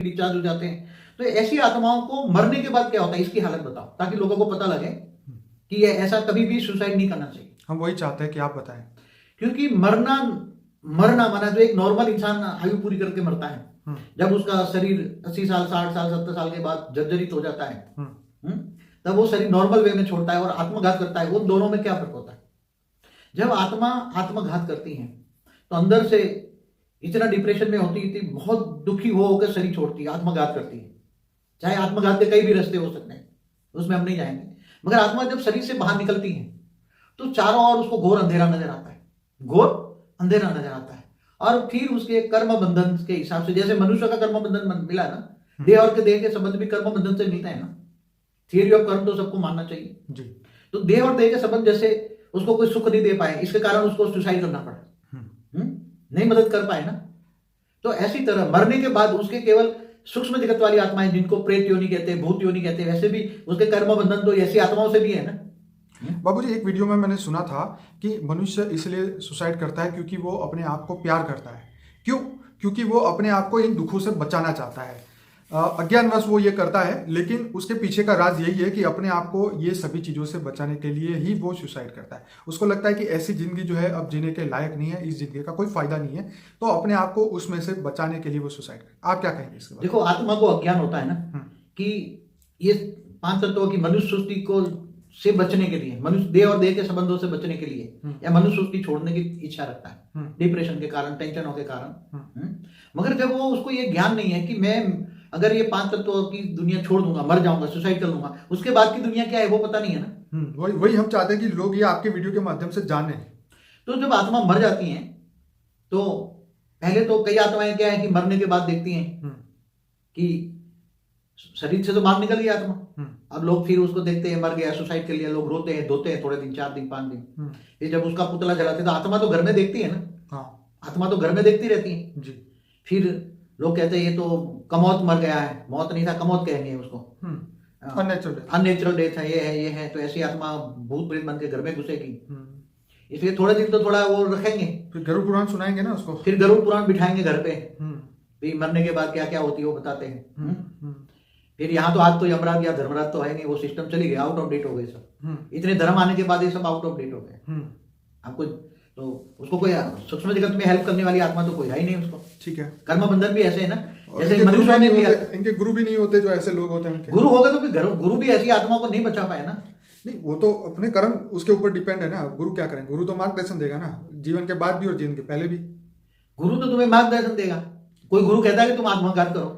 Discharge हो जाते हैं। तो ऐसी आत्माओं को मरने के बाद क्या होता है इसकी हालत बताओ, ताकि लोगों को पता लगे कि ये ऐसा कभी भी सुसाइड नहीं करना चाहिए। हम वही चाहते हैं कि आप बताएं। क्योंकि मरना मरना माना जो एक नॉर्मल इंसान आयु पूरी करके मरता है, जब उसका शरीर 80 साल 60 साल 70 साल के बाद जर्जरित हो जाता है, तब वो शरीर नॉर्मल वे में छोड़ता है और आत्मघात करता है। उन दोनों में क्या फर्क होता है? जब आत्मा आत्मघात करती है तो अंदर से इतना डिप्रेशन में होती थी, बहुत दुखी हो होकर शरीर छोड़ती है, आत्मघात करती है। चाहे आत्मघात के कई भी रास्ते हो सकते हैं, उसमें हम नहीं जाएंगे। मगर आत्मा जब शरीर से बाहर निकलती है तो चारों ओर उसको घोर अंधेरा नजर आता है, घोर अंधेरा नजर आता है। और फिर उसके कर्म बंधन के हिसाब से, जैसे मनुष्य का कर्म बंधन मिला ना, देह और के देह के संबंध भी कर्म बंधन से मिलता है ना। थियरी ऑफ कर्म तो सबको मानना चाहिए जी। तो देह और देह के संबंध, जैसे उसको कोई सुख नहीं दे पाए, इसके कारण उसको सुसाइड करना पड़ा, नहीं मदद कर पाए ना। तो ऐसी तरह मरने के बाद उसके केवल सूक्ष्म जगत वाली आत्माएं, जिनको प्रेत योनि कहते हैं, भूत योनि कहते हैं, वैसे भी उसके कर्म बंधन तो ऐसी आत्माओं से भी है ना। बाबूजी, एक वीडियो में मैंने सुना था कि मनुष्य इसलिए सुसाइड करता है क्योंकि वो अपने आप को प्यार करता है। क्यों? क्योंकि वो अपने आप को इन दुखों से बचाना चाहता है। अज्ञानवश वो ये करता है, लेकिन उसके पीछे का राज यही है कि अपने आप को ये सभी चीज़ों से बचाने के लिए ही वो सुसाइड करता है। उसको लगता है कि ऐसी जिंदगी जो है अब जीने के लायक नहीं है, इस जिंदगी का कोई फायदा नहीं है, तो अपने आप को उसमें से बचाने के लिए वो सुसाइड करता है। आप क्या कहेंगे इसके बारे में? देखो, आत्मा को अज्ञान होता है ना कि ये पांच तत्वों की मनुष्य सृष्टि को से बचने के लिए, मनुष्य देह और देह के संबंधों से बचने के लिए, या मनुष्य सृष्टि छोड़ने की इच्छा रखता है डिप्रेशन के कारण, टेंशनों के कारण। मगर जब वो उसको ये ज्ञान नहीं है कि मैं अगर ये पांच तत्वों की दुनिया छोड़ दूंगा, मर जाऊंगा, सुसाइड कर लूंगा, उसके बाद की दुनिया क्या है वो पता नहीं है ना। वही हम चाहते हैं कि लोग ये आपके वीडियो के माध्यम से जाने। तो जब आत्मा मर जाती है तो पहले तो कई आत्माएं क्या है कि मरने के बाद देखती हैं कि शरीर से तो बाहर निकल गया आत्मा। अब लोग फिर उसको देखते हैं मर गया, सुसाइड कर लिया, लोग रोते हैं, धोते हैं, थोड़े दिन, 4 दिन 5 दिन। फिर जब उसका पुतला जलाते तो आत्मा तो घर में देखती है ना। आत्मा तो घर में देखती रहती है जी। फिर लोग कहते हैं ये तो कमौत मर गया है, मौत नहीं था, कमौत कहेंगे उसको, अननेचुरल डेथ है, ये है। तो ऐसी आत्मा भूत प्रेत बन के घर में घुसेगी, इसलिए थोड़े दिन तो थोड़ा वो रखेंगे। फिर गरुड़ पुराण सुनाएंगे ना उसको, फिर गरुड़ पुराण बिठाएंगे घर पे, फिर मरने के बाद क्या क्या होती है वो बताते हैं। फिर यहाँ तो आज तो यमराज या धर्मराज तो है नहीं, वो सिस्टम चली गई, आउट ऑफ डेट हो गए सब। इतने धर्म आने के बाद ये सब आउट ऑफ डेट हो गए। आपको तो उसको कोई सूक्ष्म जगत में हेल्प करने वाली आत्मा तो कोई है ही नहीं उसको। ठीक है। कर्म बंधन भी ऐसे है ना, जैसे मनुष्य ने भी, इनके गुरु भी नहीं होते जो ऐसे लोग होते हैं। गुरु होगा तो फिर गुरु भी ऐसी आत्मा को नहीं बचा पाए ना। नहीं, वो तो अपने कर्म उसके ऊपर डिपेंड है ना। गुरु क्या करेंगे? गुरु तो मार्गदर्शन देगा ना, जीवन के बाद भी और जीवन के पहले भी। गुरु तो तुम्हें मार्गदर्शन देगा। कोई गुरु कहता है कि तुम आत्मघात करो,